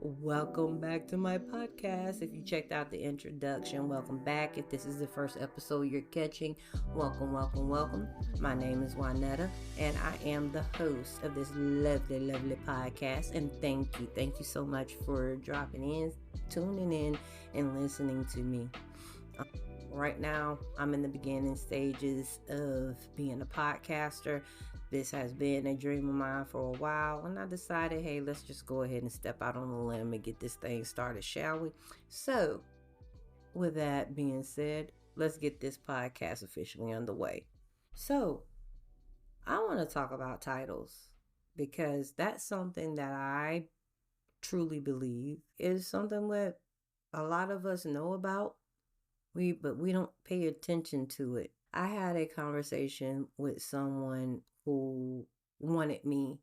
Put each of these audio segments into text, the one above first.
Welcome back to my podcast. If you checked out the introduction, welcome back. If this is the first episode you're catching, welcome. My name is Juanetta, and I am the host of this lovely podcast. And thank you so much for dropping in, tuning in, and listening to me. Right now, I'm in the beginning stages of being a podcaster. This has been a dream of mine for a while, and I decided, hey, let's just go ahead and step out on the limb and get this thing started, shall we? So, with that being said, let's get this podcast officially underway. So, I want to talk about titles because that's something that I truly believe is something that a lot of us know about, but we don't pay attention to it. I had a conversation with someone who wanted me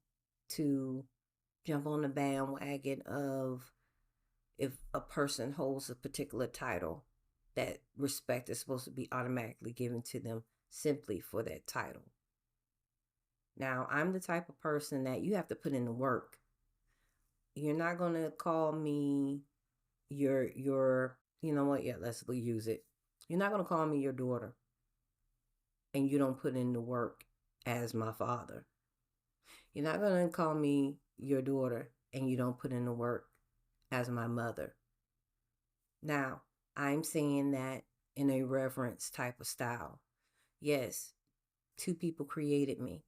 to jump on the bandwagon of if a person holds a particular title, that respect is supposed to be automatically given to them simply for that title. Now, I'm the type of person that you have to put in the work. You're not going to call me your, you know what? Yeah, let's use it. You're not going to call me your daughter and you don't put in the work as my father. You're not going to call me your daughter and you don't put in the work as my mother. Now, I'm saying that in a reverence type of style. Yes, two people created me.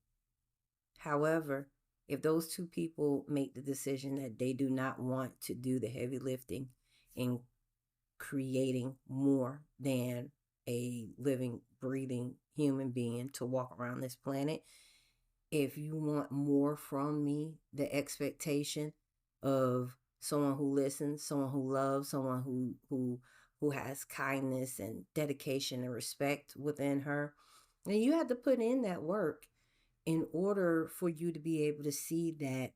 However, if those two people make the decision that they do not want to do the heavy lifting in creating more than a living, breathing human being to walk around this planet, if you want more from me, the expectation of someone who listens, someone who loves, someone who has kindness and dedication and respect within her, then you have to put in that work in order for you to be able to see that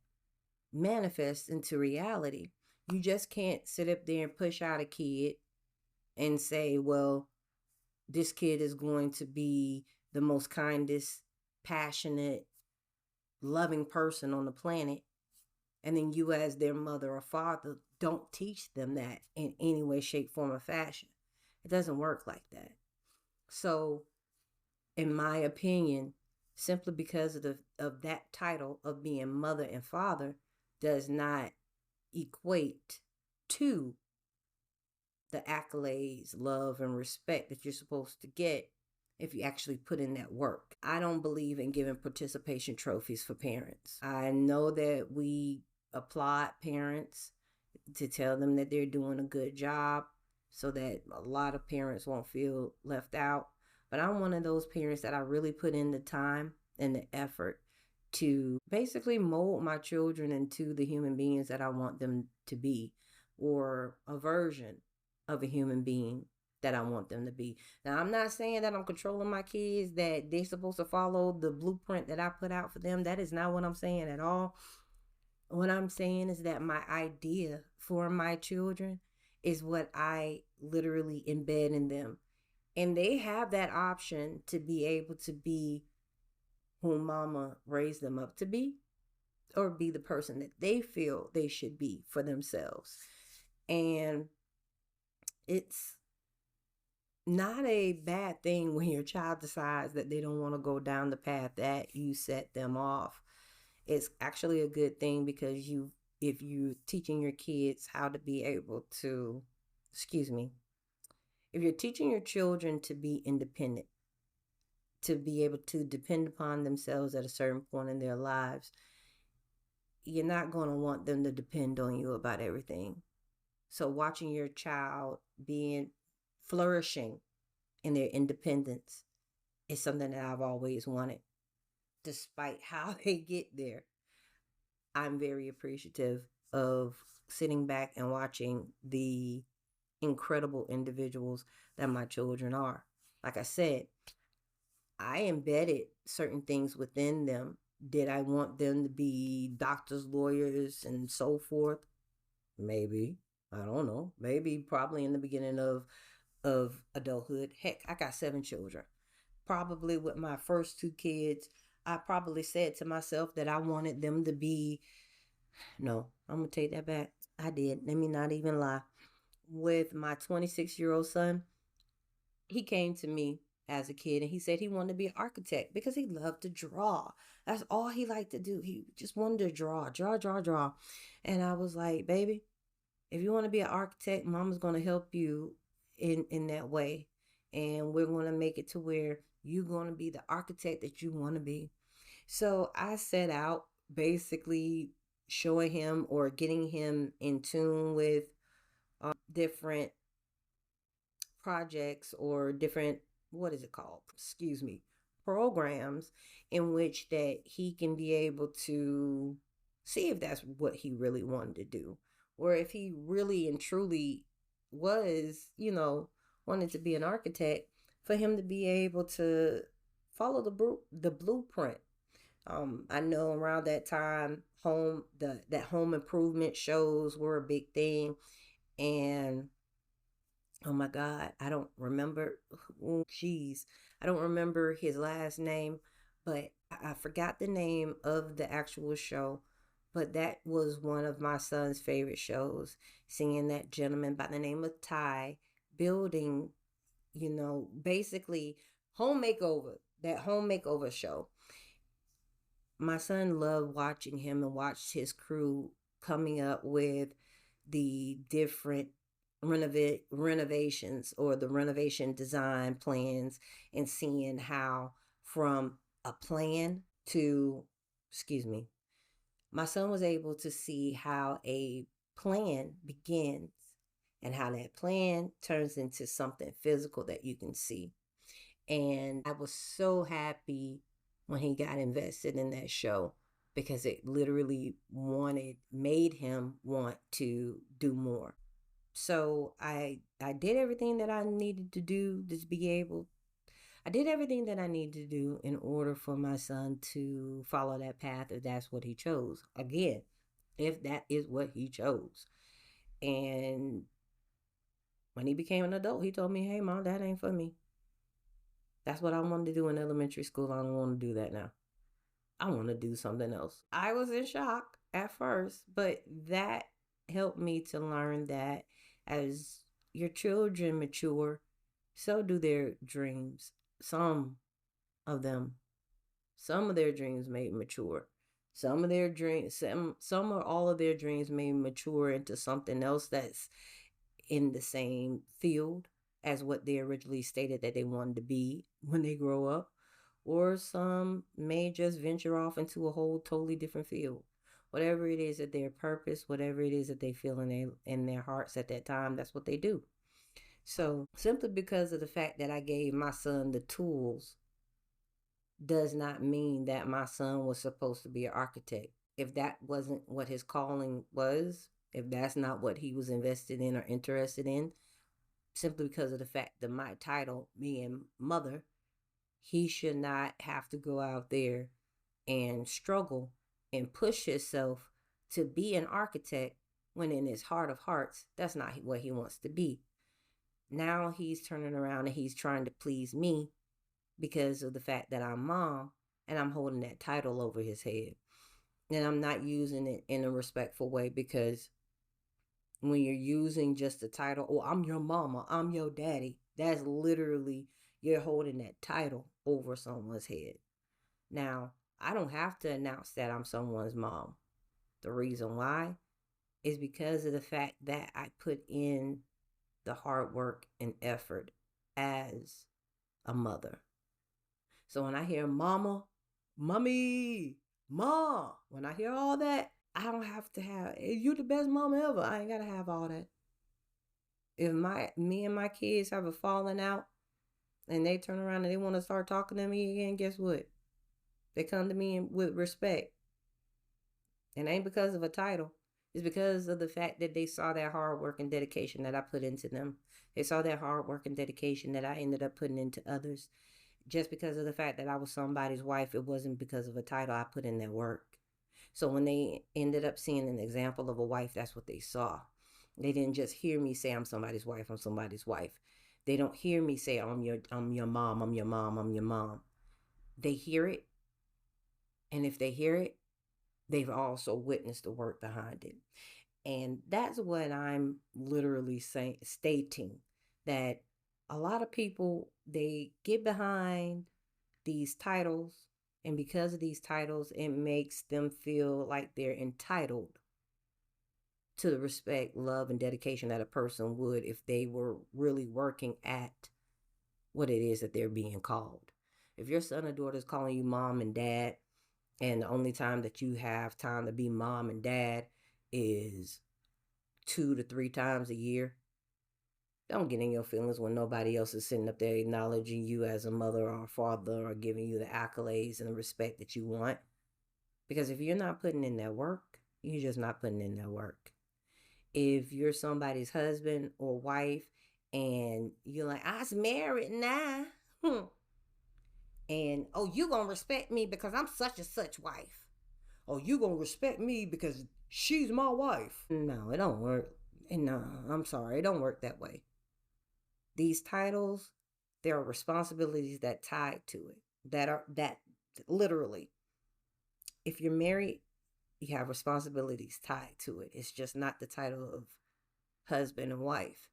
manifest into reality. You just can't sit up there and push out a kid and say, well, this kid is going to be the most kindest, passionate, loving person on the planet. And then you as their mother or father don't teach them that in any way, shape, form, or fashion. It doesn't work like that. So, in my opinion, simply because of that title of being mother and father does not equate to the accolades, love, and respect that you're supposed to get if you actually put in that work. I don't believe in giving participation trophies for parents. I know that we applaud parents to tell them that they're doing a good job so that a lot of parents won't feel left out. But I'm one of those parents that I really put in the time and the effort to basically mold my children into the human beings that I want them to be, or a version of a human being that I want them to be. Now, I'm not saying that I'm controlling my kids, that they're supposed to follow the blueprint that I put out for them. That is not what I'm saying at all. What I'm saying is that my idea for my children is what I literally embed in them. And they have that option to be able to be who mama raised them up to be, or be the person that they feel they should be for themselves. And it's not a bad thing when your child decides that they don't want to go down the path that you set them off. It's actually a good thing because if you're teaching your kids how to be able to, if you're teaching your children to be independent, to be able to depend upon themselves at a certain point in their lives, you're not going to want them to depend on you about everything. So watching your child flourishing in their independence is something that I've always wanted. Despite how they get there, I'm very appreciative of sitting back and watching the incredible individuals that my children are. Like I said, I embedded certain things within them. Did I want them to be doctors, lawyers, and so forth? Maybe. I don't know. Maybe probably in the beginning of adulthood. Heck, I got 7 children. Probably with my first 2 kids, I probably said to myself that I wanted them to be, no, I'm going to take that back. I did. Let me not even lie. With my 26-year-old son, he came to me as a kid and he said he wanted to be an architect because he loved to draw. That's all he liked to do. He just wanted to draw, draw, draw, draw. And I was like, baby, if you want to be an architect, mama's going to help you in that way. And we're going to make it to where you're going to be the architect that you want to be. So I set out basically showing him or getting him in tune with different projects or different, what is it called, excuse me, programs in which that he can be able to see if that's what he really wanted to do, or if he really and truly was, wanted to be an architect, for him to be able to follow the blueprint. I know around that time, that home improvement shows were a big thing, and oh my God, I don't remember. Jeez, I don't remember his last name, but I forgot the name of the actual show. But that was one of my son's favorite shows. Seeing that gentleman by the name of Ty building, basically home makeover, that home makeover show. My son loved watching him and watched his crew coming up with the different renovations or the renovation design plans, and seeing how from a plan to, excuse me, my son was able to see how a plan begins and how that plan turns into something physical that you can see. And I was so happy when he got invested in that show, because it literally made him want to do more. So I did everything that I needed to do to be able I did everything that I needed to do in order for my son to follow that path if that's what he chose. Again, if that is what he chose. And when he became an adult, he told me, "Hey mom, that ain't for me. That's what I wanted to do in elementary school. I don't want to do that now. I want to do something else." I was in shock at first, but that helped me to learn that as your children mature, so do their dreams. Some of them, some of their dreams may mature. Some or all of their dreams may mature into something else that's in the same field as what they originally stated that they wanted to be when they grow up, or some may just venture off into a whole totally different field. Whatever it is that their purpose, whatever it is that they feel in their hearts at that time, that's what they do. So simply because of the fact that I gave my son the tools does not mean that my son was supposed to be an architect. If that wasn't what his calling was, if that's not what he was invested in or interested in, simply because of the fact that my title, me and mother, he should not have to go out there and struggle and push himself to be an architect when in his heart of hearts, that's not what he wants to be. Now he's turning around and he's trying to please me because of the fact that I'm mom and I'm holding that title over his head. And I'm not using it in a respectful way, because when you're using just the title, "Oh, I'm your mama, I'm your daddy," that's literally you're holding that title over someone's head. Now, I don't have to announce that I'm someone's mom. The reason why is because of the fact that I put in the hard work and effort as a mother. So when I hear mama, mommy, ma, when I hear all that, I don't have to have, "You're the best mama ever." I ain't got to have all that. If me and my kids have a falling out and they turn around and they want to start talking to me again, guess what? They come to me with respect. And it ain't because of a title. It's because of the fact that they saw that hard work and dedication that I put into them. They saw that hard work and dedication that I ended up putting into others. Just because of the fact that I was somebody's wife, it wasn't because of a title. I put in that work. So when they ended up seeing an example of a wife, that's what they saw. They didn't just hear me say, "I'm somebody's wife, I'm somebody's wife." They don't hear me say, I'm your mom, I'm your mom, I'm your mom." They hear it, and if they hear it, they've also witnessed the work behind it. And that's what I'm literally saying, stating that a lot of people, they get behind these titles, and because of these titles, it makes them feel like they're entitled to the respect, love, and dedication that a person would if they were really working at what it is that they're being called. If your son or daughter is calling you mom and dad, and the only time that you have time to be mom and dad is 2 to 3 times a year, don't get in your feelings when nobody else is sitting up there acknowledging you as a mother or a father or giving you the accolades and the respect that you want. Because if you're not putting in that work, you're just not putting in that work. If you're somebody's husband or wife and you're like, I was married now. And, oh, you gonna respect me because I'm such and such wife. Oh, you gonna respect me because she's my wife. No, it don't work. And no, I'm sorry, it don't work that way. These titles, there are responsibilities that tied to it. That literally, if you're married, you have responsibilities tied to it. It's just not the title of husband and wife.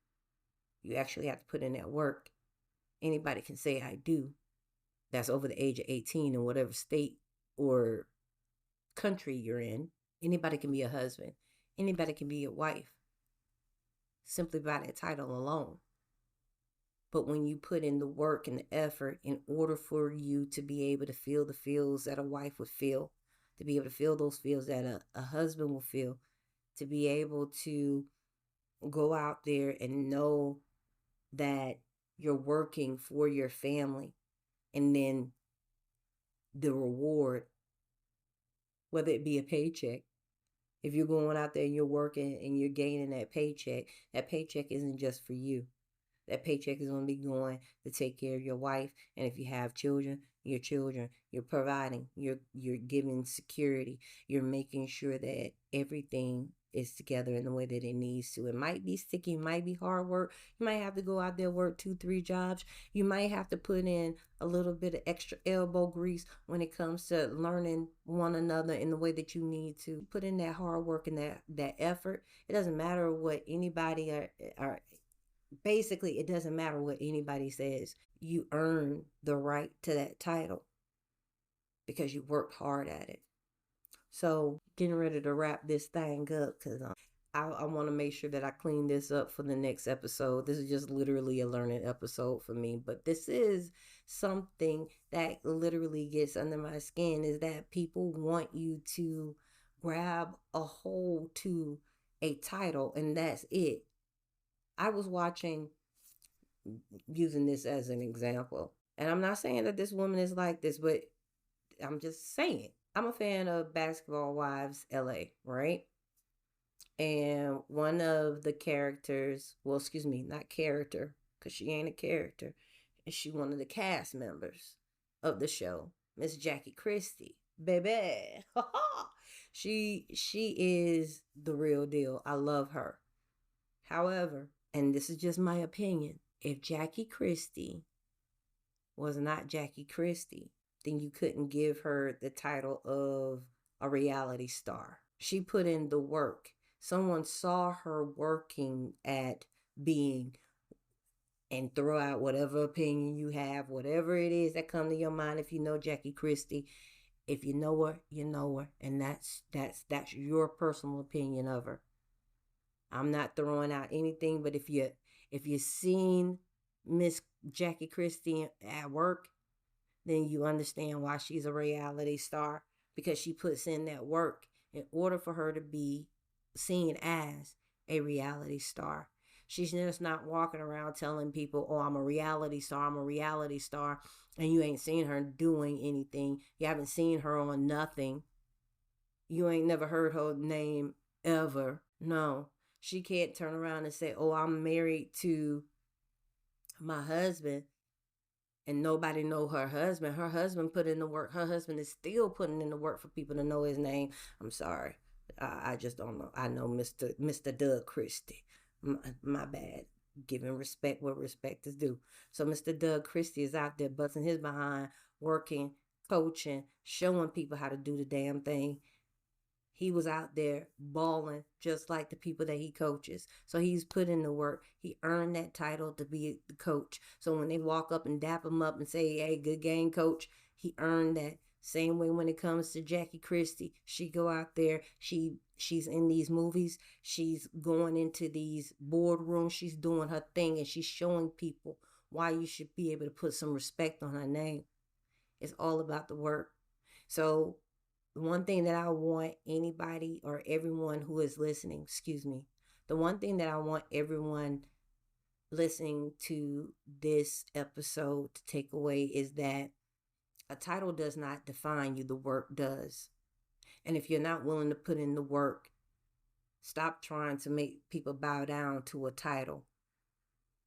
You actually have to put in that work. Anybody can say I do. That's over the age of 18 in whatever state or country you're in. Anybody can be a husband. Anybody can be a wife. Simply by that title alone. But when you put in the work and the effort in order for you to be able to feel the feels that a wife would feel, to be able to feel those feels that a husband will feel, to be able to go out there and know that you're working for your family, and then the reward, whether it be a paycheck, if you're going out there and you're working and you're gaining that paycheck isn't just for you. That paycheck is going to be going to take care of your wife, and if you have children, your children. You're providing, you're giving security, you're making sure that everything is together in the way that it needs to. It might be sticky, it might be hard work. You might have to go out there, work 2-3 jobs. You might have to put in a little bit of extra elbow grease when it comes to learning one another in the way that you need to. Put in that hard work and that effort. It doesn't matter what anybody are basically, it doesn't matter what anybody says. You earn the right to that title because you worked hard at it. So, getting ready to wrap this thing up because I want to make sure that I clean this up for the next episode. This is just literally a learning episode for me. But this is something that literally gets under my skin, is that people want you to grab a hold to a title and that's it. I was watching, using this as an example, and I'm not saying that this woman is like this, but I'm just saying, I'm a fan of Basketball Wives LA, right? And one of the characters, well, excuse me, not character, because she ain't a character, and she one of the cast members of the show, Miss Jackie Christie, baby. she is the real deal. I love her. However, and this is just my opinion, if Jackie Christie was not Jackie Christie, then you couldn't give her the title of a reality star. She put in the work. Someone saw her working at being, and throw out whatever opinion you have, whatever it is that come to your mind. If you know Jackie Christie, if you know her, you know her, and that's your personal opinion of her. I'm not throwing out anything, but if you seen Miss Jackie Christie at work, then you understand why she's a reality star, because she puts in that work in order for her to be seen as a reality star. She's just not walking around telling people, oh, I'm a reality star, and you ain't seen her doing anything. You haven't seen her on nothing. You ain't never heard her name ever. No. She can't turn around and say, oh, I'm married to my husband, and nobody know her husband. Her husband put in the work. Her husband is still putting in the work for people to know his name. I'm sorry. I just don't know. I know Mr. Doug Christie. My bad. Giving respect where respect is due. So Mr. Doug Christie is out there busting his behind, working, coaching, showing people how to do the damn thing. he was out there balling just like the people that he coaches. So he's put in the work. He earned that title to be the coach. So when they walk up and dap him up and say, hey, good game, coach, he earned that. Same way when it comes to Jackie Christie. She go out there, she's in these movies, she's going into these boardrooms, she's doing her thing, and she's showing people why you should be able to put some respect on her name. It's all about the work. So the one thing that I want anybody or everyone who is listening, the one thing that I want everyone listening to this episode to take away is that a title does not define you, the work does. And if you're not willing to put in the work, stop trying to make people bow down to a title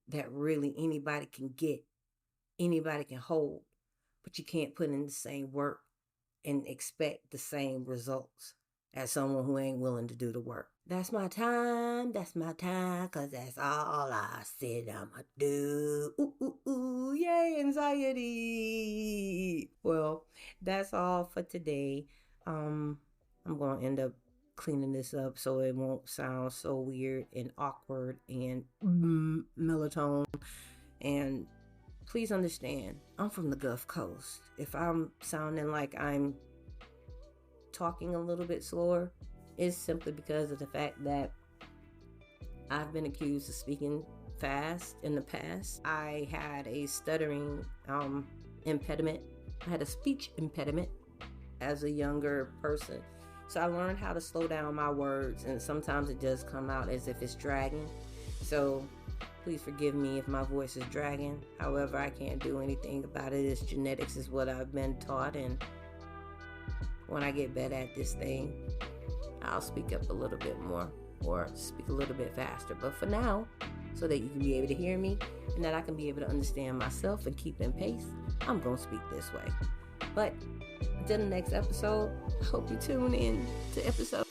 that really anybody can get, anybody can hold, but you can't put in the same work and expect the same results as someone who ain't willing to do the work. That's my time, cause that's all I said I'ma do. Ooh, ooh, ooh, yay, anxiety. Well, that's all for today. I'm gonna end up cleaning this up so it won't sound so weird and awkward and melatonin. And please understand, I'm from the Gulf Coast. If I'm sounding like I'm talking a little bit slower, it's simply because of the fact that I've been accused of speaking fast in the past. I had a stuttering impediment. I had a speech impediment as a younger person. So I learned how to slow down my words, and sometimes it does come out as if it's dragging. So please forgive me if my voice is dragging. However, I can't do anything about it. It's genetics is what I've been taught, and when I get better at this thing, I'll speak up a little bit more or speak a little bit faster. But for now, so that you can be able to hear me and that I can be able to understand myself and keep in pace, I'm going to speak this way. But until the next episode, I hope you tune in to episode